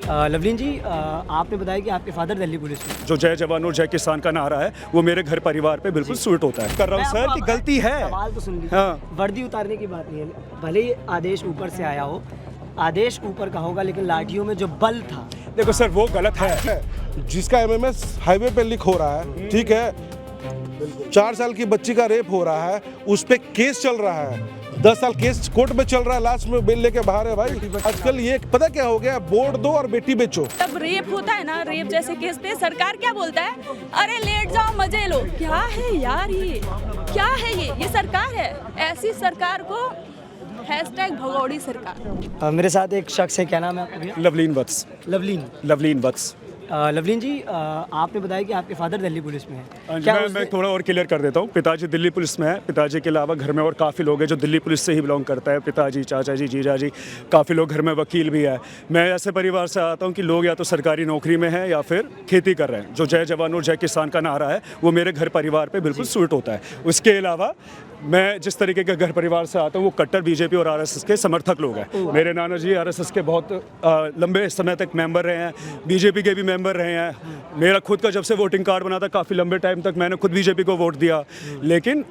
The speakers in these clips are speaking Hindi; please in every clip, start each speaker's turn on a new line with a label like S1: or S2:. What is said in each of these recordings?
S1: लवलीन जी, आपने बताया कि आपके फादर दिल्ली पुलिस में।
S2: जो जय जवान और जय किसान का नारा है वो मेरे घर परिवार पे बिल्कुल सूट होता है। कर रहा हूँ सर कि गलती है।
S1: सवाल तो सुन लीजिए।
S2: हाँ।
S1: वर्दी उतारने की बात नहीं है, भले ही आदेश ऊपर से आया हो, आदेश ऊपर का होगा, लेकिन लाठियों में जो बल था,
S2: देखो सर वो गलत है।
S3: जिसका एमएमएस हाईवे पे लीक हो रहा है, ठीक है, 4 साल की बच्ची का रेप हो रहा है, उस पे केस चल रहा है, 10 साल केस कोर्ट में चल रहा है, लास्ट में बेल लेके बाहर है भाई। आजकल ये पता क्या हो गया, वोट दो और बेटी बेचो।
S4: तब रेप होता है ना, रेप जैसे केस पे सरकार क्या बोलता है, अरे लेट जाओ मजे लो। क्या है यार, ये क्या है, ये सरकार है? ऐसी सरकार को #भगौड़ी सरकार।
S1: मेरे साथ एक शख्स है, क्या नाम है आपका भैया?
S2: लवलीन वत्स।
S1: लवलीन
S2: वत्स।
S1: लवलीन जी, आपने बताया कि आपके फादर दिल्ली पुलिस में है।
S2: मैं थोड़ा और क्लियर कर देता हूँ। पिताजी दिल्ली पुलिस में है। पिताजी के अलावा घर में और काफ़ी लोग हैं जो दिल्ली पुलिस से ही बिलोंग करता है। पिताजी, चाचा जी, जीजा जी, काफ़ी लोग घर में वकील भी है। मैं ऐसे परिवार से आता हूँ कि लोग या तो सरकारी नौकरी में हैं या फिर खेती कर रहे हैं। जो जय जवान और जय किसान का नारा है वो मेरे घर परिवार पर बिल्कुल सूट होता है। उसके अलावा मैं जिस तरीके के घर परिवार से आता हूँ वो कट्टर बीजेपी और आरएसएस के समर्थक लोग हैं। मेरे नाना जी आरएसएस के बहुत लंबे समय तक मेंबर रहे हैं, बीजेपी के भी मेंबर रहे हैं। मेरा खुद का जब से वोटिंग कार्ड बना था काफ़ी लंबे टाइम तक मैंने खुद बीजेपी को वोट दिया। लेकिन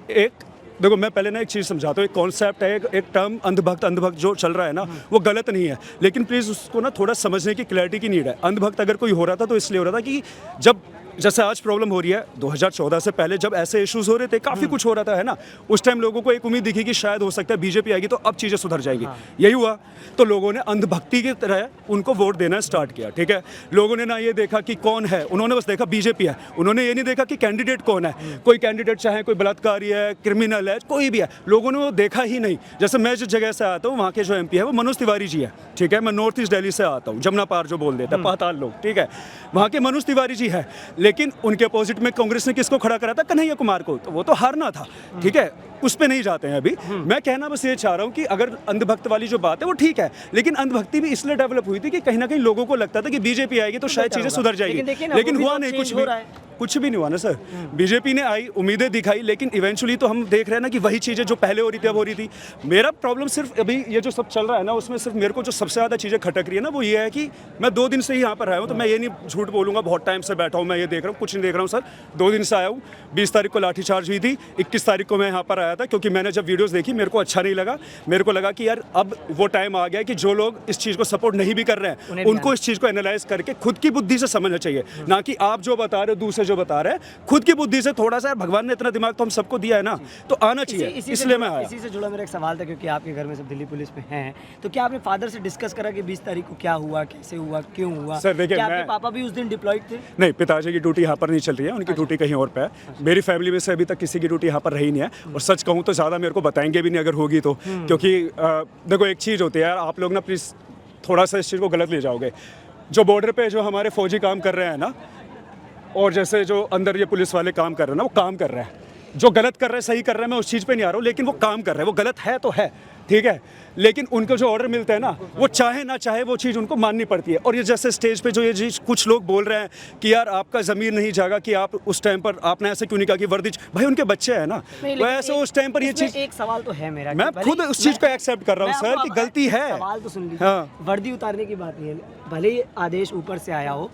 S2: देखो मैं पहले ना एक चीज़ समझाता हूँ। एक कॉन्सेप्ट है, एक टर्म अंधभक्त जो चल रहा है ना वो गलत नहीं है, लेकिन प्लीज़ उसको ना थोड़ा समझने की क्लैरिटी की नीड है। अंधभक्त अगर कोई हो रहा था तो इसलिए हो रहा था कि जब जैसे आज प्रॉब्लम हो रही है, 2014 से पहले जब ऐसे इश्यूज हो रहे थे, काफ़ी कुछ हो रहा था, है ना, उस टाइम लोगों को एक उम्मीद दिखी कि शायद हो सकता है बीजेपी आएगी तो अब चीज़ें सुधर जाएगी। यही हुआ, तो लोगों ने अंधभक्ति की तरह उनको वोट देना स्टार्ट किया। ठीक है, लोगों ने ना ये देखा कि कौन है, उन्होंने बस देखा बीजेपी है। उन्होंने ये नहीं देखा कि कैंडिडेट कौन है। कोई कैंडिडेट चाहे कोई बलात्कारी है, क्रिमिनल है, कोई भी है, लोगों ने वो देखा ही नहीं। जैसे मैं जिस जगह से आता हूँ वहाँ के जो एमपी है वो मनोज तिवारी जी है। ठीक है, मैं नॉर्थ ईस्ट दिल्ली से आता हूँ, जमुना पार जो बोल देता है, पाताल लोग। ठीक है, वहाँ के मनोज तिवारी जी है, लेकिन उनके अपोजिट में कांग्रेस ने किसको खड़ा करा था? कन्हैया कुमार को। तो वो तो हारना था। ठीक है, उस पे नहीं जाते हैं अभी। मैं कहना बस ये चाह रहा हूँ कि अगर अंधभक्त वाली जो बात है वो ठीक है, लेकिन अंधभक्ति भी इसलिए डेवलप हुई थी कि कहीं ना कहीं लोगों को लगता था कि बीजेपी आएगी तो शायद चीजें सुधर जाएगी, लेकिन हुआ नहीं, कुछ भी नहीं हुआ ना सर। बीजेपी ने आई, उम्मीदें दिखाई, लेकिन इवेंचुअली तो हम देख रहे हैं ना कि वही चीजें जो पहले हो रही थी अब हो रही थी। मेरा प्रॉब्लम सिर्फ अभी ये जो सब चल रहा है ना उसमें सिर्फ मेरे को जो सबसे ज्यादा चीजें खटक रही है ना वो ये है कि मैं 2 दिन से ही यहाँ पर आया हूँ, तो मैं ये नहीं झूठ बोलूंगा, बहुत टाइम से बैठा हूँ, मैं ये देख रहा हूँ, कुछ नहीं देख रहा हूँ सर। 2 दिन से आया हूँ। 20 तारीख को लाठीचार्ज हुई थी, 21 तारीख को मैं यहाँ पर आया था क्योंकि मैंने जब वीडियोस देखी मेरे को अच्छा नहीं लगा। मेरे को लगा कि यार अब वो टाइम आ गया कि जो लोग इस चीज़ को सपोर्ट नहीं भी कर रहे हैं उनको इस चीज़ को एनालाइज करके खुद की बुद्धि से समझना चाहिए, ना कि आप जो बता रहे हो, दूसरे जो बता रहे हैं। खुद की बुद्धि से थोड़ा सा, भगवान ने इतना दिमाग तो हम सबको दिया है ना, तो आना चाहिए। इसलिए मैं आया।
S1: इसी से जुड़ा मेरा एक सवाल था, क्योंकि आपके घर में सब दिल्ली पुलिस में हैं, तो क्या आपने फादर से डिस्कस करा कि 20 तारीख को क्या हुआ, कैसे हुआ, क्यों हुआ?
S2: सर देखिए,
S1: आपके पापा भी उस दिन डिप्लॉयड थे?
S2: नहीं, पिताजी की ड्यूटी यहाँ पर नहीं चल रही है, उनकी ड्यूटी कहीं और पे है। मेरी फैमिली में से अभी तक किसी की ड्यूटी यहाँ पर रही नहीं है, और सच कहूँ तो ज़्यादा मेरे को बताएंगे भी नहीं अगर होगी तो, क्योंकि देखो एक चीज़ होती है यार, आप लोग ना प्लीज़ थोड़ा सा इस चीज़ को गलत ले जाओगे। जो बॉर्डर पे जो हमारे फौजी काम कर रहे हैं ना, और जैसे जो अंदर ये पुलिस वाले काम कर रहे हैं ना, वो काम कर रहे हैं। जो गलत कर रहे हैं सही कर रहे हैं, मैं उस चीज़ पे नहीं आ रहा हूँ, लेकिन वो काम कर रहे हैं। वो गलत है तो है, ठीक है, लेकिन उनको जो ऑर्डर मिलता है ना वो चाहे ना चाहे वो चीज़ उनको माननी पड़ती है। और ये जैसे स्टेज पे जो ये चीज़ कुछ लोग बोल रहे हैं कि यार आपका ज़मीर नहीं जागा कि आप उस टाइम पर आपने ऐसे क्यों नहीं कहा कि वर्दी, भाई उनके बच्चे हैं ना, वैसे उस टाइम पर ये चीज़।
S1: एक सवाल तो है मेरा,
S2: मैं खुद उस चीज़ को एक्सेप्ट कर रहा हूँ सर कि गलती है।
S1: सवाल तो सुन लीजिए। वर्दी उतारने की बात नहीं है, भले ही आदेश ऊपर से आया हो,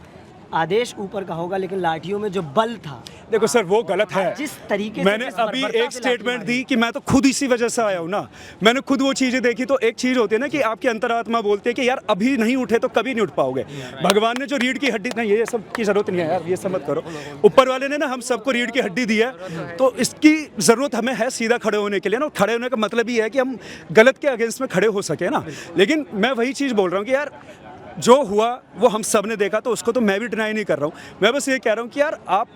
S1: आदेश ऊपर का होगा, लेकिन लाठियों में जो बल था,
S2: देखो सर वो गलत है।
S1: जिस तरीके से
S2: मैंने अभी एक स्टेटमेंट दी कि मैं तो खुद इसी वजह से आया हूँ ना, मैंने खुद वो चीज़ें देखी। तो एक चीज़ होती है ना कि आपकी अंतरात्मा बोलती है कि यार अभी नहीं उठे तो कभी नहीं उठ पाओगे। भगवान ने जो रीढ़ की हड्डी, नहीं ये सब की जरूरत नहीं है यार, ये सब मत करो। ऊपर वाले ने ना हम सबको रीढ़ की हड्डी दी है, तो इसकी ज़रूरत हमें है सीधा खड़े होने के लिए ना। खड़े होने का मतलब ये है कि हम गलत के अगेंस्ट में खड़े हो सके ना। लेकिन मैं वही चीज़ बोल रहा हूँ कि यार जो हुआ वो हम सब ने देखा, तो उसको तो मैं भी डिनाई नहीं कर रहा हूँ। मैं बस ये कह रहा हूँ कि यार आप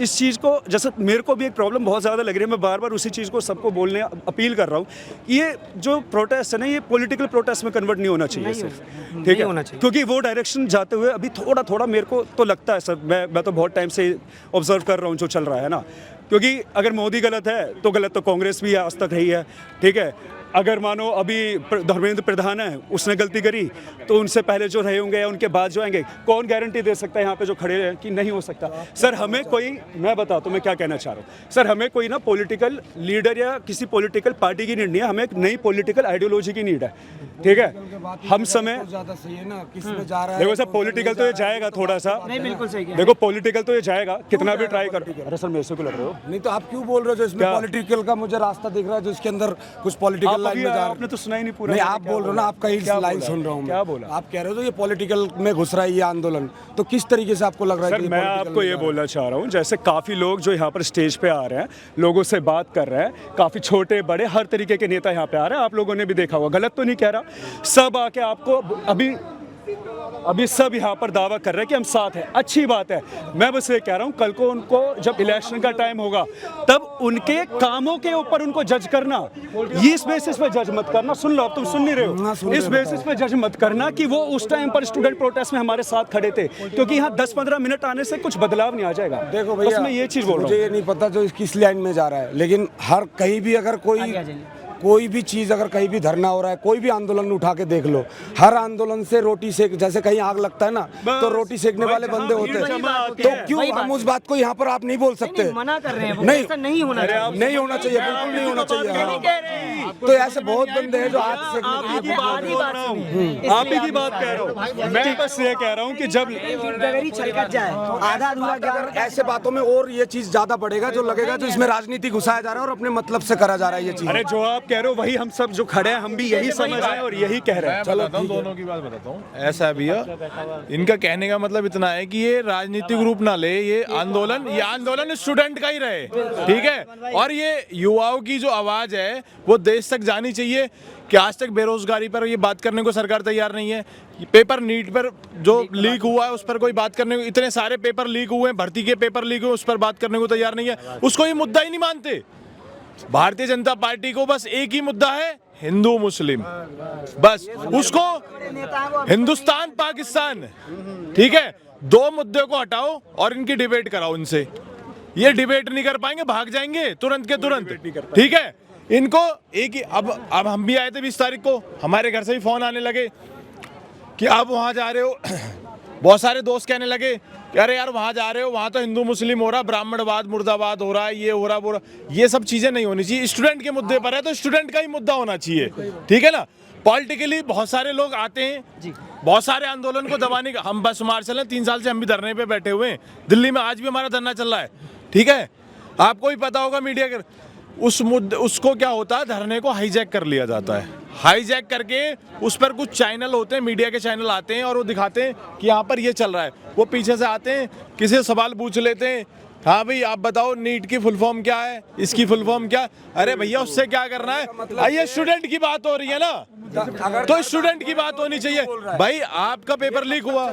S2: इस चीज़ को, जैसे मेरे को भी एक प्रॉब्लम बहुत ज़्यादा लग रही है, मैं बार बार उसी चीज़ को सबको बोलने अपील कर रहा हूँ। ये जो प्रोटेस्ट है ना, ये पॉलिटिकल प्रोटेस्ट में कन्वर्ट नहीं होना चाहिए सिर्फ, ठीक है, क्योंकि वो डायरेक्शन जाते हुए अभी थोड़ा थोड़ा मेरे को तो लगता है सर, मैं तो बहुत टाइम से ऑब्जर्व कर रहा हूँ जो चल रहा है ना। क्योंकि अगर मोदी गलत है तो गलत तो कांग्रेस भी आज तक रही है, ठीक है। अगर मानो अभी धर्मेंद्र प्रधान है, उसने गलती करी, तो उनसे पहले जो रहे होंगे या उनके बाद जो आएंगे, कौन गारंटी दे सकता है यहाँ पे जो खड़े हैं कि नहीं हो सकता? सर हमें कोई, मैं बताता हूँ मैं क्या कहना चाह रहा हूँ सर, हमें कोई ना पॉलिटिकल लीडर या किसी पॉलिटिकल पार्टी की नीड नहीं है, हमें एक नई पॉलिटिकल आइडियोलॉजी की नीड है। ठीक है, हम समय
S5: ज्यादा सही है ना, किस में जा रहा है।
S2: देखो सर, पॉलिटिकल तो ये जाएगा थोड़ा सा,
S1: नहीं बिल्कुल सही है।
S2: देखो पॉलिटिकल तो ये जाएगा, कितना भी ट्राई करो। अरे सर मेरे से क्यों लग रहे हो?
S5: नहीं तो आप क्यों बोल रहे हो जो इसमें पॉलिटिकल का मुझे रास्ता दिख रहा है, जो इसके अंदर कुछ पॉलिटिकल लाइन में जा रहा है।
S2: आपने तो सुना ही नहीं पूरा।
S5: नहीं आप बोल रहे हो ना, आपका ही लाइन सुन रहा हूँ मैं।
S2: क्या बोला?
S5: आप कह रहे हो तो ये पॉलिटिकल में घुस रहा है ये आंदोलन, तो किस तरीके से आपको लग रहा है
S2: सर
S5: कि
S2: मैं आपको ये बोलना चाह रहा हूँ, जैसे काफ़ी लोग जो यहाँ पर स्टेज पे आ रहे हैं, लोगों से बात कर रहे हैं, काफ़ी छोटे बड़े हर तरीके के नेता यहाँ पे आ रहे हैं, आप लोगों ने भी देखा होगा, गलत तो नहीं कह रहा। सब आके आपको अभी सब यहाँ पर दावा कर रहे हैं कि हम साथ हैं, अच्छी बात है। मैं बस ये कह रहा हूँ, कल को उनको जब इलेक्शन का टाइम होगा तब उनके कामों के ऊपर उनको जज करना, ये इस बेसिस पे जज मत करना। सुन लो, अब तुम सुन नहीं रहे हो, इस बेसिस पे जज मत करना कि वो उस टाइम पर स्टूडेंट प्रोटेस्ट में हमारे साथ खड़े थे, क्योंकि यहाँ 10-15 मिनट आने से कुछ बदलाव नहीं आ जाएगा।
S5: देखो भैया,
S2: मैं ये चीज़ बोल रहा हूँ,
S5: मुझे ये नहीं पता जो किस लाइन में जा रहा है, लेकिन हर कहीं भी अगर कोई भी चीज़ अगर कहीं भी धरना हो रहा है, कोई भी आंदोलन उठा के देख लो, हर आंदोलन से रोटी सेक, जैसे कहीं आग लगता है ना तो रोटी सेकने वाले बंदे होते हैं। तो क्यों हम उस बात को यहाँ पर आप नहीं बोल सकते?
S1: मना कर रहे हैं,
S5: नहीं
S1: नहीं होना चाहिए,
S5: नहीं होना चाहिए, बिल्कुल नहीं होना चाहिए। तो ऐसे बहुत बंदे हैं जो आग सेकने के लिए
S2: आप ही की बात कह रहा हूँ। मैं बस ये कह रहा हूँ कि जब
S1: छलकत जाए आधा अधूरा ज्ञान,
S5: ऐसे बातों में और ये चीज ज्यादा बढ़ेगा, जो लगेगा जो इसमें राजनीति घुसाया जा रहा है और अपने मतलब से करा जा रहा है ये चीज।
S2: अरे जो आप कह रहे हो वही हम सब जो खड़े हैं हम भी यही समझ रहे हैं और यही कह रहे हैं।
S6: चलो दोनों की बात बताता हूँ। ऐसा है भैया, इनका कहने का मतलब इतना है कि ये राजनीतिक रूप ना ले, ये आंदोलन स्टूडेंट का ही रहे, ठीक है। और ये युवाओं की जो आवाज है वो देश तक जानी चाहिए कि आज तक बेरोजगारी पर ये बात करने को सरकार तैयार नहीं है। पेपर नीट पर जो लीक हुआ है उस पर कोई बात करने को, इतने सारे पेपर लीक हुए हैं, भर्ती के पेपर लीक हुए, उस पर बात करने को तैयार नहीं है। उसको ये मुद्दा ही नहीं मानते। भारतीय जनता पार्टी को बस एक ही मुद्दा है, हिंदू मुस्लिम, बस उसको हिंदुस्तान पाकिस्तान, ठीक है। दो मुद्दे को हटाओ और इनकी डिबेट कराओ इनसे। ये डिबेट नहीं कर पाएंगे, भाग जाएंगे तुरंत के तुरंत, ठीक है। इनको एक ही अब हम भी आए थे 20 तारीख को, हमारे घर से भी फोन आने लगे कि आप वहां जा रहे हो। बहुत सारे दोस्त कहने लगे कि अरे यार वहां जा रहे हो, वहां तो हिंदू मुस्लिम हो रहा, ब्राह्मणवाद मुर्दाबाद हो रहा है, ये हो रहा वो रहा। ये सब चीजें नहीं होनी चाहिए। स्टूडेंट के मुद्दे पर है तो स्टूडेंट का ही मुद्दा होना चाहिए, ठीक है ना। पॉलिटिकली बहुत सारे लोग आते हैं, बहुत सारे आंदोलन को दबाने का, हम बस मार्शल हैं, 3 साल से हम भी धरने पे बैठे हुए हैं, दिल्ली में आज भी हमारा धरना चल रहा है, ठीक है। आपको भी पता होगा मीडिया के उस मुद्दे, उसको क्या होता है, धरने को हाईजैक कर लिया जाता है। हाईजैक करके उस पर कुछ चैनल होते हैं, मीडिया के चैनल आते हैं और वो दिखाते हैं कि यहाँ पर ये चल रहा है। वो पीछे से आते हैं, किसी से सवाल पूछ लेते हैं, हाँ भाई आप बताओ नीट की फुल फॉर्म क्या है, इसकी फुल फॉर्म क्या। अरे भैया उससे क्या करना है, ये स्टूडेंट की बात हो रही है ना, तो स्टूडेंट की बात होनी चाहिए। भाई आपका पेपर लीक हुआ,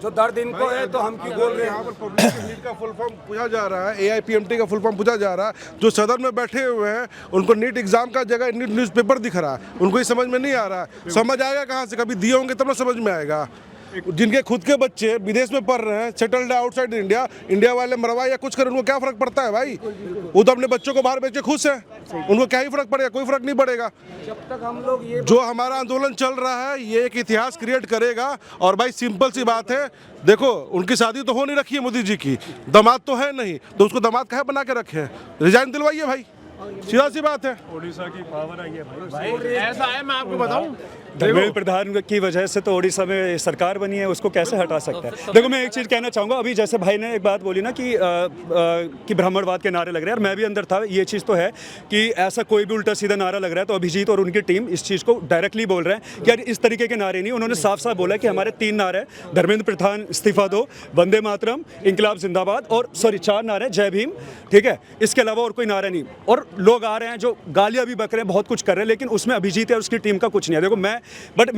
S5: जो दर्द इनको है तो हम क्यों बोल रहे हैं।
S3: नीट का फुल फॉर्म पूछा जा रहा है, AIPMT का फुल फॉर्म पूछा जा रहा है। जो सदन में बैठे हुए हैं उनको नीट एग्जाम का जगह नीट न्यूज़पेपर दिख रहा है, उनको ये समझ में नहीं आ रहा है। समझ आएगा कहाँ से, कभी दिए होंगे तब ना समझ में आएगा। जिनके खुद के बच्चे विदेश में पढ़ रहे हैं, सेटल्ड आउटसाइड इंडिया, इंडिया वाले मरवाए या कुछ करें, उनको क्या फर्क पड़ता है भाई। वो तो अपने बच्चों को बाहर बेच के खुश है, उनको क्या ही फर्क पड़ेगा, कोई फर्क नहीं पड़ेगा।
S5: जब तक हम लोग ये
S3: जो हमारा आंदोलन चल रहा है ये एक इतिहास क्रिएट करेगा। और भाई सिंपल सी बात है, देखो उनकी शादी तो हो नहीं रखी है मोदी जी की, दामाद तो है नहीं, तो उसको दामाद काहे बना के रखे हैं, रिजाइन दिलवाइए भाई, सीधा सी बात है।
S2: ओडिशा की पावर आई है भाई।
S6: ऐसा है मैं आपको बताऊं,
S2: धर्मेंद्र प्रधान की वजह से तो ओडिशा में सरकार बनी है, उसको कैसे हटा सकता है। देखो मैं एक चीज़ कहना चाहूँगा, अभी जैसे भाई ने एक बात बोली ना कि ब्राह्मणवाद के नारे लग रहे हैं, और मैं भी अंदर था, ये चीज़ तो है कि ऐसा कोई भी उल्टा सीधा नारा लग रहा है तो अभिजीत और उनकी टीम इस चीज़ को डायरेक्टली बोल रहे हैं कि यार इस तरीके के नारे नहीं। उन्होंने साफ साफ बोला कि हमारे 3 नारे हैं, धर्मेंद्र प्रधान इस्तीफा दो, वंदे मातरम, इंकलाब जिंदाबाद, और 4 नारे, जय भीम, ठीक है। इसके अलावा और कोई नारा नहीं। और लोग आ रहे हैं जो गालियाँ भी बक रहे हैं, बहुत कुछ कर रहे हैं, लेकिन उसमें अभिजीत और उसकी टीम का कुछ नहीं है। देखो मैं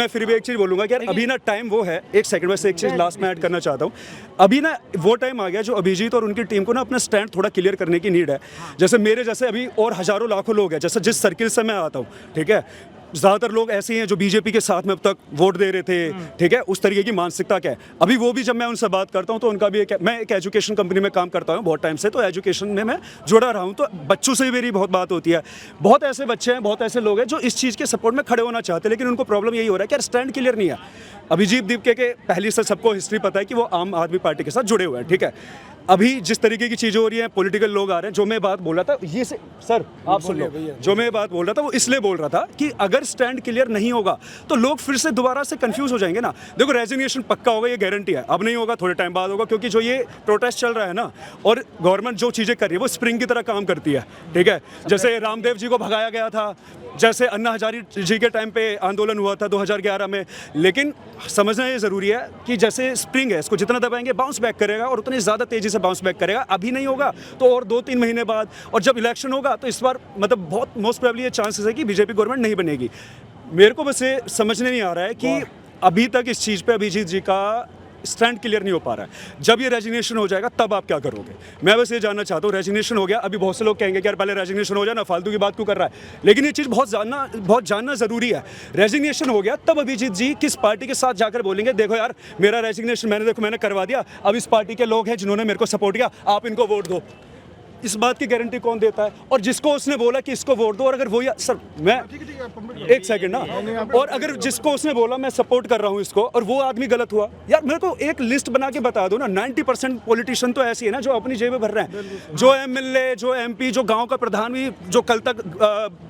S2: फिर भी एक चीज़ बोलूँगा कि यार अभी ना टाइम वो है, एक सेकंड में से एक चीज़ लास्ट में ऐड करना चाहता हूँ। अभी ना वो टाइम आ गया जो अभिजीत और उनकी टीम को ना अपना स्टैंड थोड़ा क्लियर करने की नीड है। जैसे मेरे जैसे अभी और हज़ारों लाखों लोग हैं, जैसे जिस सर्किल से मैं आता हूँ, ठीक है, ज़्यादातर लोग ऐसे ही हैं जो बीजेपी के साथ में अब तक वोट दे रहे थे, ठीक है, उस तरीके की मानसिकता क्या है। अभी वो भी जब मैं उनसे बात करता हूँ तो उनका भी मैं एक एजुकेशन कंपनी में काम करता हूँ बहुत टाइम से, तो एजुकेशन में मैं जुड़ा रहा हूँ, तो बच्चों से मेरी बहुत बात होती है। बहुत ऐसे बच्चे हैं, बहुत ऐसे लोग हैं जो इस चीज़ के सपोर्ट में खड़े होना चाहते हैं, लेकिन उनको प्रॉब्लम यही हो रहा है कि यार स्टैंड क्लियर नहीं है। अभिजीत दीपके के पहले से सबको हिस्ट्री पता है कि वो आम आदमी पार्टी के साथ जुड़े हुए हैं, ठीक है। अभी जिस तरीके की चीज़ें हो रही हैं, पॉलिटिकल लोग आ रहे हैं, जो मैं बात बोल रहा था ये सर आप सुन लो, जो मैं बात बोल रहा था वो इसलिए बोल रहा था कि अगर स्टैंड क्लियर नहीं होगा तो लोग फिर से दोबारा से कंफ्यूज हो जाएंगे ना। देखो रेजिग्नेशन पक्का होगा, ये गारंटी है, अब नहीं होगा थोड़े टाइम बाद होगा, क्योंकि जो ये प्रोटेस्ट चल रहा है ना और गवर्नमेंट जो चीज़ें कर रही है वो स्प्रिंग की तरह काम करती है, ठीक है। जैसे रामदेव जी को भगाया गया था, जैसे अन्ना हजारे जी के टाइम पे आंदोलन हुआ था 2011 में, लेकिन समझना ये ज़रूरी है कि जैसे स्प्रिंग है, इसको जितना दबाएंगे बाउंस बैक करेगा और उतनी ज़्यादा तेज़ी से बाउंस बैक करेगा। अभी नहीं होगा तो और 2-3 महीने बाद, और जब इलेक्शन होगा तो इस बार मतलब बहुत मोस्ट प्रोबेबली ये चांसेस है कि बीजेपी गवर्नमेंट नहीं बनेगी। मेरे को बस ये समझने नहीं आ रहा है कि अभी तक इस चीज़ पे अभिजीत जी का स्टैंड क्लियर नहीं हो पा रहा है। जब ये रेजिग्नेशन हो जाएगा तब आप क्या करोगे? मैं बस ये जानना चाहता हूँ। रेजिग्नेशन हो गया, अभी बहुत से लोग कहेंगे कि यार पहले रेजिग्नेशन हो जाए ना, फालतू की बात क्यों कर रहा है, लेकिन ये चीज़ बहुत जानना ज़रूरी है। रेजिग्नेशन हो गया तब अभिजीत जी किस पार्टी के साथ जाकर बोलेंगे देखो यार मेरा रेजिग्नेशन मैंने करवा दिया, अब इस पार्टी के लोग हैं जिन्होंने मेरे को सपोर्ट किया, आप इनको वोट दो। इस बात की गारंटी कौन देता है? और जिसको उसने बोला कि इसको वोट दो, और अगर वो सर मैं एक सेकंड ना, और अगर जिसको उसने बोला मैं सपोर्ट कर रहा हूं इसको और वो आदमी गलत हुआ, यार मेरे को एक लिस्ट बना के बता दो ना। 90% पॉलिटिशियन तो ऐसी है ना जो अपनी जेबें भर रहे हैं, जो एमएलए, जो एमपी, जो गांव का प्रधान भी जो कल तक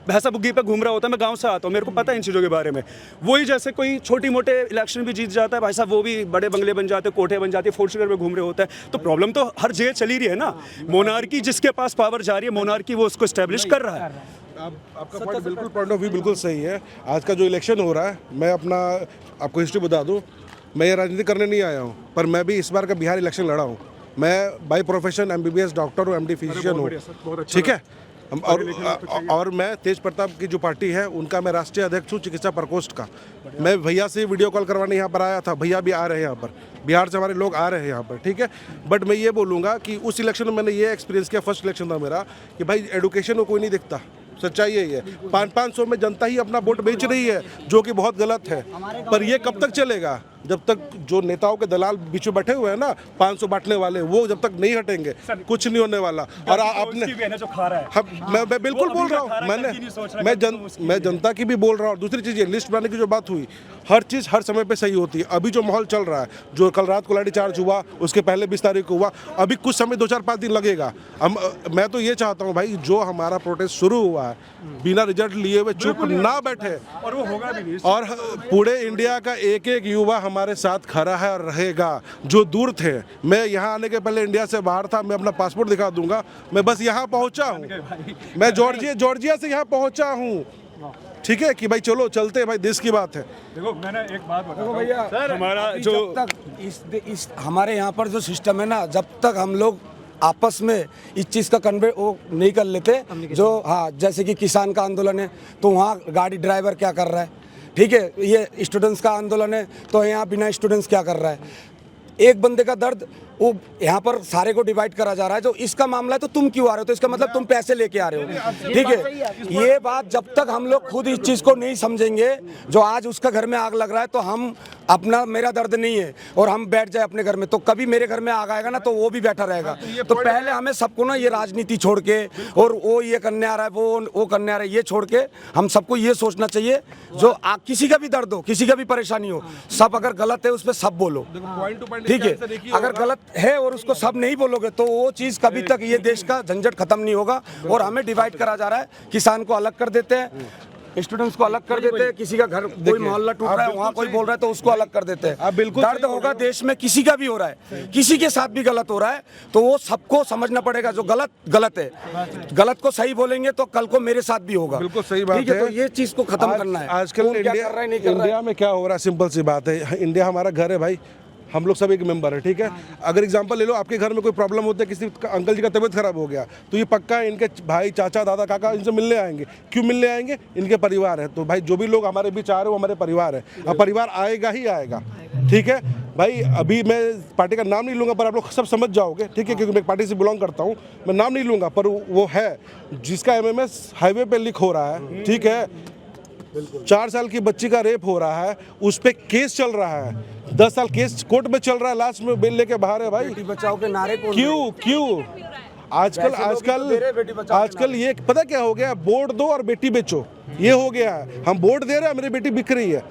S2: भैंसा बुग्गी पे घूम रहा होता है। मैं गाँव से आता हूँ, मेरे को पता है इन चीज़ों के बारे में। वही जैसे कोई छोटी मोटे इलेक्शन भी जीत जाता है भाई साहब, वो भी बड़े बंगले बन जाते, कोठे बन जाते, फोर्चुनर में घूम रहे होता है। तो प्रॉब्लम तो हर जगह चली रही है ना। मोनार्की जिसके पास पावर जा रही है, मोनार्की वो उसको एस्टेब्लिश कर रहा है।
S3: आपका पॉइंट बिल्कुल, पॉइंट ऑफ व्यू बिल्कुल सही है। आज का जो इलेक्शन हो रहा है, मैं अपना आपको हिस्ट्री बता दूं, मैं ये राजनीति करने नहीं आया हूं, पर मैं भी इस बार का बिहार इलेक्शन लड़ा हूं। मैं बाय प्रोफेशन एमबीबीएस डॉक्टर हूं, एमडी फिजिशियन हूं, ठीक है। और मैं तेज प्रताप की जो पार्टी है उनका मैं राष्ट्रीय अध्यक्ष हूँ चिकित्सा प्रकोष्ठ का। मैं भैया से वीडियो कॉल करवाने यहाँ पर आया था, भैया भी आ रहे हैं यहाँ पर, बिहार से हमारे लोग आ रहे हैं यहाँ पर, ठीक है। बट मैं ये बोलूँगा कि उस इलेक्शन में मैंने ये एक्सपीरियंस किया, फर्स्ट इलेक्शन था मेरा, कि भाई एडुकेशन को कोई नहीं दिखता। सच्चाई यही है, 500 में जनता ही अपना वोट बेच रही है, जो कि बहुत गलत है। पर ये कब तक चलेगा? जब तक जो नेताओं के दलाल बीच में बैठे हुए हैं ना, 500 बांटने वाले, वो जब तक नहीं हटेंगे कुछ नहीं होने वाला। और आपने
S2: जो खा रहा है,
S3: मैं बिल्कुल बोल रहा हूँ, मैं जनता की भी बोल रहा हूँ। दूसरी चीज़ ये लिस्ट बनाने की जो बात हुई, हर चीज़ हर समय पे सही होती है। अभी जो माहौल चल रहा है, जो कल रात को लाठीचार्ज हुआ, उसके पहले 20 तारीख को हुआ, अभी कुछ समय 2-4-5 दिन लगेगा। मैं तो ये चाहता हूँ भाई, जो हमारा प्रोटेस्ट शुरू हुआ है, बिना रिजल्ट लिए हुए चुप ना बैठे,
S2: और वो होगा भी नहीं।
S3: और पूरे इंडिया का एक एक युवा हमारे साथ खड़ा है और रहेगा। जो दूर थे, मैं यहाँ आने के पहले इंडिया से बाहर था, मैं अपना पासपोर्ट दिखा दूंगा, मैं बस यहाँ पहुँचा हूँ, मैं जॉर्जिया से यहाँ पहुँचा हूँ, ठीक है, कि भाई चलो चलते हैं भाई, देश की बात है।
S2: देखो मैंने एक बात बताऊं
S5: भैया,
S2: हमारा जो
S5: जब तक इस हमारे यहाँ पर जो सिस्टम है ना, जब तक हम लोग आपस में इस चीज़ का कन्वे वो नहीं कर लेते, जो हाँ जैसे कि किसान का आंदोलन है तो वहाँ गाड़ी ड्राइवर क्या कर रहा है, ठीक है, ये स्टूडेंट्स का आंदोलन है तो यहाँ बिना स्टूडेंट्स क्या कर रहा है। एक बंदे का दर्द वो यहाँ पर सारे को डिवाइड करा जा रहा है। जो इसका मामला है तो तुम क्यों आ रहे हो, तो इसका मतलब तुम पैसे लेके आ रहे हो, ठीक है। ये बात जब तक हम लोग खुद इस चीज़ को नहीं समझेंगे, जो आज उसका घर में आग लग रहा है तो हम अपना, मेरा दर्द नहीं है और हम बैठ जाए अपने घर में, तो कभी मेरे घर में आग आएगा ना तो वो भी बैठा रहेगा। तो पहले हमें सबको ना ये राजनीति छोड़ के, और वो ये करने आ रहा है, वो करने आ रहा है, ये छोड़ के हम सबको ये सोचना चाहिए, जो किसी का भी दर्द हो, किसी का भी परेशानी हो, सब अगर गलत है उस पर सब बोलो, ठीक है। अगर गलत है और उसको सब नहीं बोलोगे तो वो चीज़ कभी तक ये देश का झंझट खत्म नहीं होगा। और हमें डिवाइड करा जा रहा है, किसान को अलग कर देते हैं, स्टूडेंट्स को अलग कर देते हैं, किसी का घर कोई मोहल्ला टूट रहा है वहाँ कोई बोल रहा है तो उसको अलग कर देते हैं।
S3: बिल्कुल
S5: दर्द होगा देश में, किसी का भी हो रहा है, किसी के साथ भी गलत हो रहा है, तो वो सबको समझना पड़ेगा। जो गलत गलत है, गलत को सही बोलेंगे तो कल को मेरे साथ भी होगा।
S3: बिल्कुल सही बात
S5: है, तो ये चीज को खत्म करना है।
S3: आजकल इंडिया में क्या हो रहा है, सिंपल सी बात है, इंडिया हमारा घर है भाई, हम लोग सब एक मेंबर है, ठीक है। अगर एग्जांपल ले लो, आपके घर में कोई प्रॉब्लम होती है, किसी अंकल जी का तबीयत खराब हो गया, तो ये पक्का इनके भाई, चाचा, दादा, काका इनसे मिलने आएंगे। क्यों मिलने आएंगे? इनके परिवार है। तो भाई जो भी लोग हमारे बीच आ रहे हो, वो हमारे परिवार है, अब परिवार आएगा ही आएगा, ठीक है भाई। अभी मैं पार्टी का नाम नहीं लूँगा, पर आप लोग सब समझ जाओगे, ठीक है, क्योंकि मैं एक पार्टी से बिलोंग करता हूँ, मैं नाम नहीं लूँगा, पर वो है जिसका MMS हाईवे पे लीक हो रहा है, ठीक है। 4 साल की बच्ची का रेप हो रहा है, उस पर केस चल रहा है, 10 साल केस कोर्ट में चल रहा है, लास्ट में बेल लेके बाहर है भाई।
S5: बेटी बचाओ के नारे को
S3: क्यों आजकल ये पता क्या हो गया, वोट दो और बेटी बेचो, ये हो गया है। हम वोट दे रहे हैं, मेरी बेटी बिक रही है,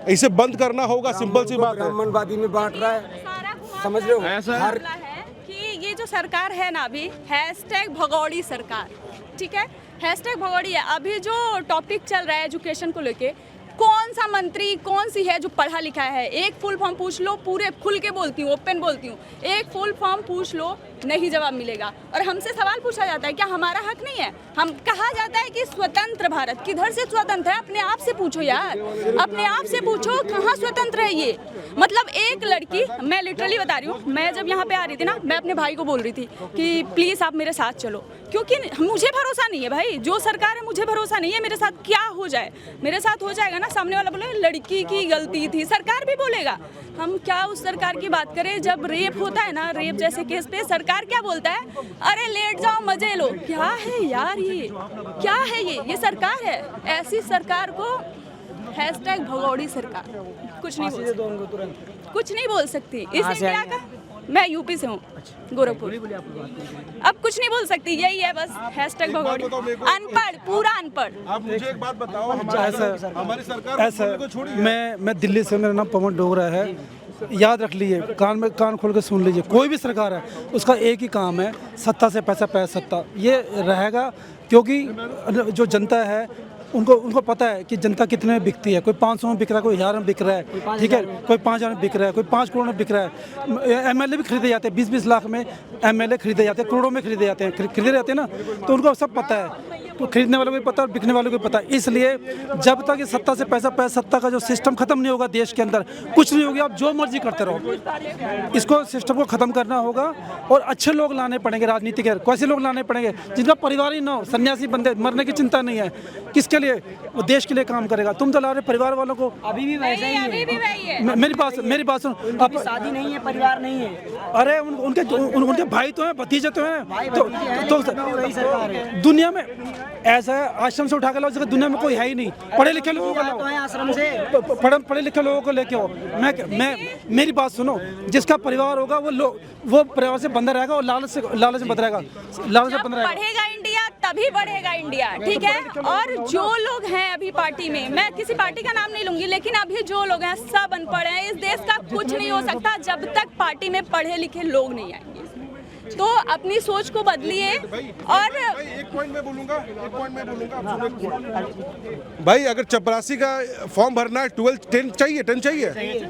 S3: इसे बंद करना होगा, सिंपल सी बात है।
S5: ब्राह्मणवादी में बांट रहा है, समझ रहे हो।
S4: ऐसा है कि ये जो सरकार है ना अभी #भगौड़ी सरकार, ठीक है, #भगौड़ी है। अभी जो टॉपिक चल रहा है एजुकेशन को लेके, कौन सा मंत्री कौन सी है जो पढ़ा लिखा है? एक फुल फॉर्म पूछ लो, पूरे खुल के बोलती हूँ, ओपन बोलती हूँ, एक फुल फॉर्म पूछ लो, नहीं जवाब मिलेगा। और हमसे सवाल पूछा जाता है क्या हमारा हक नहीं है? हम कहा जाता है कि स्वतंत्र भारत, किधर से स्वतंत्र है? अपने आप से पूछो यार, अपने आप से पूछो कहाँ स्वतंत्र है ये? मतलब एक लड़की, मैं लिटरली बता रही हूँ, मैं जब यहाँ पे आ रही थी ना, मैं अपने भाई को बोल रही थी कि प्लीज़ आप मेरे साथ चलो, क्योंकि मुझे भरोसा नहीं है भाई, जो सरकार है मुझे भरोसा नहीं है मेरे साथ क्या हो जाए। मेरे साथ हो जाएगा ना, सामने वाला बोले लड़की की गलती थी, सरकार भी बोलेगा। हम क्या उस सरकार की बात करें जब रेप होता है ना, रेप जैसे केस पे सरकार क्या बोलता है? अरे लेट जाओ मजे लो। क्या है यार ये, क्या है ये सरकार है? ऐसी सरकार को #भगौड़ी सरकार कुछ नहीं बोल सकती, कुछ नहीं बोल सकती। इस इंडिया का, मैं यूपी से हूँ, गोरखपुर। अब कुछ नहीं बोल सकती, यही है बस #भगौड़ी। अनपढ़, पूरा अनपढ़।
S3: आप मुझे एक बात बताओ, हमारी सरकार
S7: ऐसा
S3: को छोड़िए।
S7: मैं दिल्ली से, मेरा नाम पवन डोगरा है। याद रख लीजिए, कान खोल के सुन लीजिए, कोई भी सरकार है उसका एक ही काम है, सत्ता से पैसा, सत्ता। ये रहेगा, क्योंकि जो जनता है उनको पता है कि जनता कितने में बिकती है। कोई 500 में बिक रहा है, कोई 1000 में बिक रहा है, ठीक है, कोई 5000 में बिक रहा है, कोई 5 करोड़ में बिक रहा है। MLA भी खरीदे जाते हैं, 20-20 लाख में MLA खरीदे जाते हैं, करोड़ों में खरीदे जाते हैं, खरीदे जाते हैं ना, तो उनको सब पता है, तो खरीदने वालों को भी पता है और बिकने वालों को भी पता है। इसलिए जब तक ये सत्ता से पैसा, सत्ता का जो सिस्टम खत्म नहीं होगा देश के अंदर, कुछ नहीं होगा। आप जो मर्जी करते रहो, इसको सिस्टम को खत्म करना होगा और अच्छे लोग लाने पड़ेंगे राजनीति के। कैसे लोग लाने पड़ेंगे? जिनका परिवार ही ना हो, सन्यासी बंदे, मरने की चिंता नहीं है, किसके लिए? वो देश के लिए काम करेगा। तुम तो ला रहे परिवार वालों को।
S1: अभी भी वैसे ही
S4: अभी भी वही है।
S7: मेरी बात सुन,
S1: आप शादी नहीं है, परिवार नहीं है।
S7: अरे उनके भाई तो हैं, भतीजे तो हैं, तो
S1: वही सरकार है।
S7: दुनिया में ऐसा है, आश्रम से उठा के लाओ, दुनिया में कोई है ही नहीं। पढ़े लिखे लोगों को
S1: तो है आश्रम से,
S7: पढ़े लिखे लोगों को लेके आओ। मैं मेरी बात सुनो, जिसका परिवार होगा वो परिवार से बंधा रहेगा और लालच से बंधा रहेगा, लालच से बंधा रहेगा।
S4: बढ़ेगा इंडिया तभी बढ़ेगा इंडिया, ठीक है। और जो लोग हैं अभी पार्टी में, मैं किसी पार्टी का नाम नहीं लूंगी, लेकिन अभी जो लोग हैं सब अनपढ़ हैं। इस देश का कुछ नहीं हो सकता जब तक पार्टी में पढ़े लिखे लोग नहीं आएंगे। तो अपनी सोच को बदलिए। और
S3: एक पॉइंट में बोलूंगा, भाई अगर चपरासी का फॉर्म भरना है, 10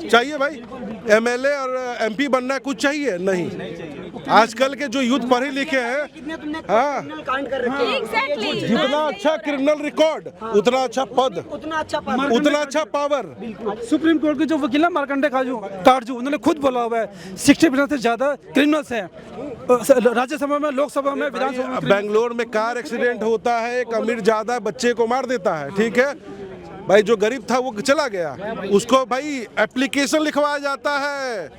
S3: चाहिए भाई। MLA और MP बनना है, कुछ चाहिए नहीं। आजकल के जो यूथ पढ़े लिखे हैं, हाँ,
S4: एग्जैक्टली,
S3: जितना अच्छा क्रिमिनल रिकॉर्ड उतना अच्छा पद, उतना अच्छा पावर।
S7: सुप्रीम कोर्ट के जो वकील है मार्कंडे काटजू, उन्होंने खुद बोला हुआ है 60% से ज्यादा क्रिमिनल्स हैं राज्यसभा में, लोकसभा में, विधानसभा में।
S3: बेंगलोर में कार एक्सीडेंट होता है, एक अमीर ज्यादा बच्चे को मार देता है, ठीक है भाई, जो गरीब था वो चला गया, उसको भाई एप्लीकेशन लिखवाया जाता है,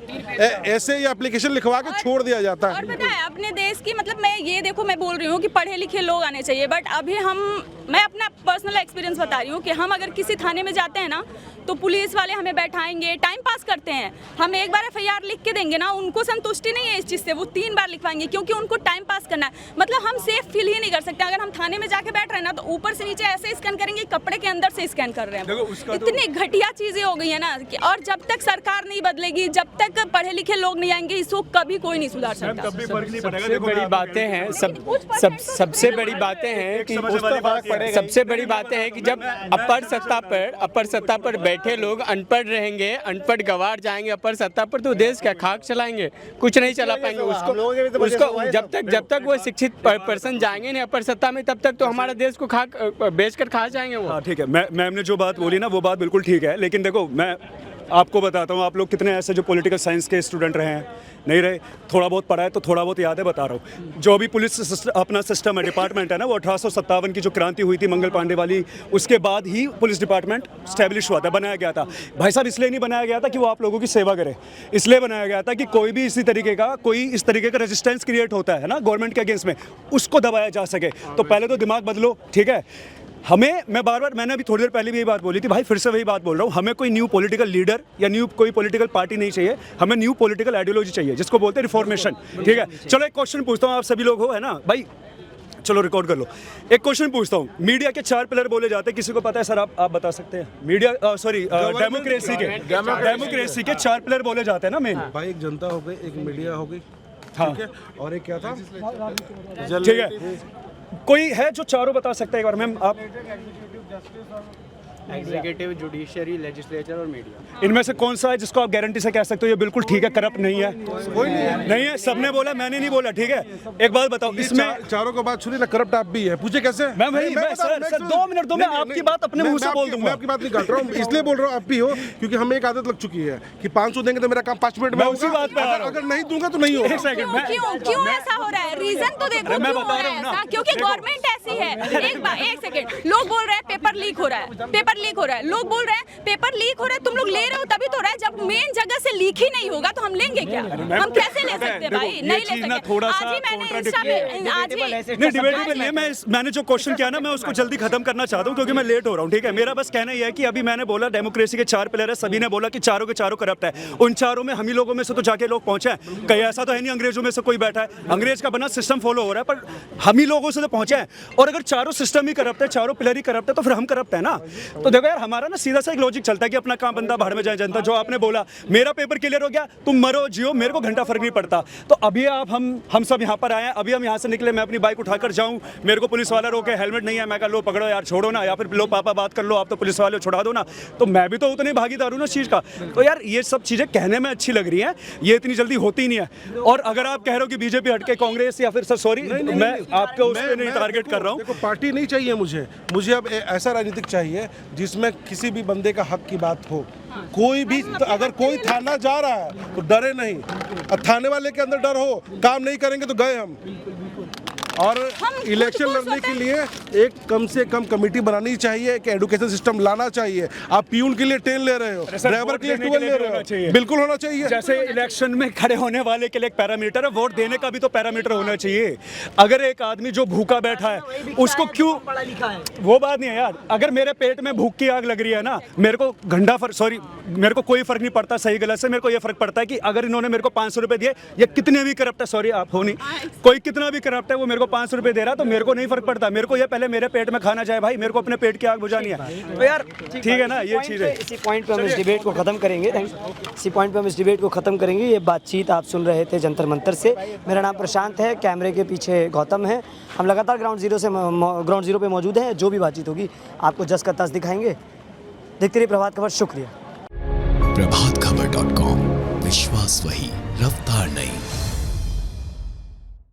S3: ऐसे ही एप्लीकेशन लिखवा के छोड़ दिया जाता है।
S4: और पता है अपने देश की, मतलब मैं ये देखो, मैं बोल रही हूँ कि पढ़े लिखे लोग आने चाहिए, बट अभी मैं अपना पर्सनल एक्सपीरियंस बता रही हूँ कि हम अगर किसी थाने में जाते हैं ना, तो पुलिस वाले हमें बैठाएंगे, टाइम पास करते हैं। हम एक बार FIR लिख के देंगे ना, उनको संतुष्टि नहीं है इस चीज़ से, वो 3 बार लिखवाएंगे, क्योंकि उनको टाइम पास करना है। मतलब हम सेफ फील ही नहीं कर सकते। अगर हम थाने में जाके बैठ रहे हैं ना, तो ऊपर से नीचे ऐसे स्कैन करेंगे, कपड़े के अंदर से स्कैन कर रहे हैं। इतनी घटिया चीजें हो गई है ना, और जब तक सरकार नहीं बदलेगी, जब तक पढ़े लिखे लोग नहीं आएंगे, इसको कभी कोई नहीं सुधार सकता।
S8: सबसे बड़ी बातें हैं, सबसे बड़ी बातें हैं कि सबसे बड़ी बातें हैं कि जब अपर सत्ता पर बैठे लोग अनपढ़ रहेंगे, अनपढ़ गवार जाएंगे अपर सत्ता पर, तो देश क्या खाक चलाएंगे? कुछ नहीं चला पाएंगे। उसको जब तक वो शिक्षित पर्सन जाएंगे नहीं अपर सत्ता में, तब तक तो हमारा देश को खाक बेचकर खा जाएंगे वो।
S2: हाँ ठीक है, मैम ने जो बात बोली ना, वो बात बिल्कुल ठीक है, लेकिन देखो मैं आपको बताता हूँ, आप लोग कितने ऐसे जो पॉलिटिकल साइंस के स्टूडेंट रहे हैं, नहीं रहे, थोड़ा बहुत पढ़ा है तो थोड़ा बहुत याद है, बता रहा हूँ। जो भी पुलिस अपना सिस्टम है, डिपार्टमेंट है ना, वो 1857 की जो क्रांति हुई थी मंगल पांडे वाली, उसके बाद ही पुलिस डिपार्टमेंट स्टैब्लिश हुआ था, बनाया गया था। भाई साहब इसलिए नहीं बनाया गया था कि वो आप लोगों की सेवा करे, इसलिए बनाया गया था कि कोई भी इस तरीके का रेजिस्टेंस क्रिएट होता है ना गवर्नमेंट के अगेंस्ट में, उसको दबाया जा सके। तो पहले तो दिमाग बदलो, ठीक है। मैंने अभी थोड़ी देर पहले भी यही बात बोली थी भाई, फिर से वही बात बोल रहा हूँ, हमें कोई न्यू पॉलिटिकल लीडर या न्यू कोई पॉलिटिकल पार्टी नहीं चाहिए, हमें न्यू पॉलिटिकल आइडियोलॉजी चाहिए, जिसको बोलते हैं रिफॉर्मेशन, ठीक है। चलो एक क्वेश्चन पूछता हूँ, आप सभी लोग हो, है ना भाई, चलो रिकॉर्ड कर लो। एक क्वेश्चन पूछता हूँ, मीडिया के 4 पिलर बोले जाते हैं, किसी को पता है सर? आप बता सकते हैं? मीडिया डेमोक्रेसी के 4 पिलर बोले जाते हैं ना मेन।
S3: भाई एक जनता हो गई, एक मीडिया हो गई, ठीक है, और एक क्या था?
S2: ठीक है, कोई है जो चारों बता सकता है एक बार? मैम आप
S8: एग्जीक्यूटिव, जुडिशरी, लेजिस्लेचर और मीडिया,
S2: इनमें से कौन सा है जिसको आप गारंटी से कह सकते हो ये बिल्कुल ठीक है, करप्ट नहीं है? कोई नहीं है, सबने बोला, मैंने नहीं बोला, ठीक है। एक बात बताओ, इसमें
S3: चारों को बात सुनिए ना, करप्ट आप भी है, पूछे कैसे?
S2: मैं भाई सर 2 मिनट दो, मैं आपकी बात अपने मुंह से बोल दूंगा।
S3: मैं आपकी बात नहीं काट रहा हूँ, इसलिए बोल रहा हूँ आप भी हो, क्योंकि हमें एक आदत लग चुकी है कि 500 देंगे तो मेरा काम 5 मिनट में
S2: मैं उसी
S3: होगा।
S2: बात पे आ रहा हूं।
S3: अगर नहीं दूंगा तो नहीं होगा।
S2: एक सेकंड,
S4: क्यों ऐसा हो रहा है? रीजन तो देखो
S2: मैं
S4: क्यों
S2: बता
S4: हो रहा
S2: रहा
S4: है
S2: हूं ना।
S4: ऐसा? क्योंकि गवर्नमेंट ऐसी है। एक सेकंड, लोग बोल रहे हैं पेपर लीक हो रहा है, पेपर लीक हो रहा है, लोग बोल रहे हैं पेपर लीक हो रहा है, तुम लोग ले रहे हो तभी तो हो रहा है। जब मेन जगह से लीक ही नहीं होगा तो हम लेंगे क्या? हम कैसे ले सकते हैं भाई? नहीं ले सकते।
S2: थोड़ा सा
S4: आज ही मैंने इंस्टा पे आज ही
S2: नहीं, डिबेटेबल नहीं है। मैंने जो क्वेश्चन किया ना, मैं उसको जल्दी खत्म करना चाहता हूँ क्योंकि मैं लेट हो रहा हूँ, ठीक है। मेरा बस कहना यह है कि अभी मैंने बोला डेमोक्रेसी के 4 पिलर है, सभी ने बोला कि चारों के चारों करप्ट है। उन चारों में हम ही लोगों में से तो जाके लोग पहुंचे हैं, कहीं ऐसा तो है नहीं अंग्रेजों में से कोई बैठा है, अंग्रेज का बना सिस्टम फॉलो हो रहा है, पर हम ही लोगों से तो पहुंचे हैं। और अगर चारों सिस्टम ही करप्ट है, चारों पिलर ही करप्ट है, तो फिर हम करप्ट है ना। तो देखो यार, हमारा ना सीधा सा एक लॉजिक चलता है कि अपना काम बंदा बाहर में जाए जनता। जो आपने बोला मेरा पेपर क्लियर हो गया, तुम मरो जियो, मेरे को घंटा फर्क नहीं पड़ता। तो अभी आप हम सब यहाँ पर आए हैं, अभी हम यहाँ से निकले, मैं अपनी बाइक उठाकर जाऊँ, मेरे को पुलिस वाला रोके, हेलमेट नहीं है, मैं कहा लो पकड़ो यार, छोड़ो ना, या फिर लो पापा बात कर लो, आप तो पुलिस वाले छुड़ा दो ना, तो मैं भी तो उतने भागीदार हूँ ना इस चीज़ का। तो यार ये सब चीज़ें कहने में अच्छी लग रही हैं, ये इतनी जल्दी होती नहीं है। और अगर आप कह रहे हो कि बीजेपी हटके कांग्रेस या फिर सर सॉरी, मैं आपको उस पर नहीं टारगेट कर रहा हूँ।
S3: देखो, पार्टी नहीं चाहिए मुझे अब ऐसा राजनीतिक चाहिए जिसमें किसी भी बंदे का हक की बात हो। कोई भी अगर कोई थाना जा रहा है तो डरे नहीं, और थाने वाले के अंदर डर हो, काम नहीं करेंगे तो गए हम। और इलेक्शन लड़ने के लिए एक कम से कम कमेटी बनानी चाहिए, एक एजुकेशन सिस्टम लाना चाहिए। आप पीयून के लिए 10 ले रहे हो, ड्राइवर के लिए 12 ले रहे हो, बिल्कुल होना चाहिए।
S2: जैसे इलेक्शन में खड़े होने वाले के लिए एक पैरामीटर है, वोट देने का भी तो पैरामीटर होना चाहिए। अगर एक आदमी जो भूखा बैठा है उसको क्यों, वो बात नहीं है यार। अगर मेरे पेट में भूख की आग लग रही है ना, मेरे को मेरे को कोई फर्क नहीं पड़ता सही गलत से, मेरे को ये फर्क पड़ता है कि अगर इन्होंने मेरे को 500 रुपए दिए, ये कितने भी करप्ट है, सॉरी आप हो नहीं, कोई कितना भी करप्ट है, वो मेरे को 500 रुपए दे रहा, तो मेरे को नहीं फर्क पड़ता। मेरे को ये पहले मेरे पेट में खाना जाए भाई, मेरे को अपने पेट की आग बुझानी है। तो यार ठीक है ना, ये चीज़ है।
S1: इसी पॉइंट पे हम इस डिबेट को खत्म करेंगे। इसी पॉइंट पे हम इस डिबेट को खत्म करेंगे। ये बातचीत आप सुन रहे थे जंतर मंतर से। मेरा नाम प्रशांत है, कैमरे के पीछे गौतम है। हम लगातार ग्राउंड जीरो पे मौजूद हैं। जो भी बातचीत होगी आपको जस का तस दिखाएंगे। देखते रहिए प्रभात खबर। शुक्रिया।
S9: प्रभातखबर.com, विश्वास वही, रफ्तार नहीं।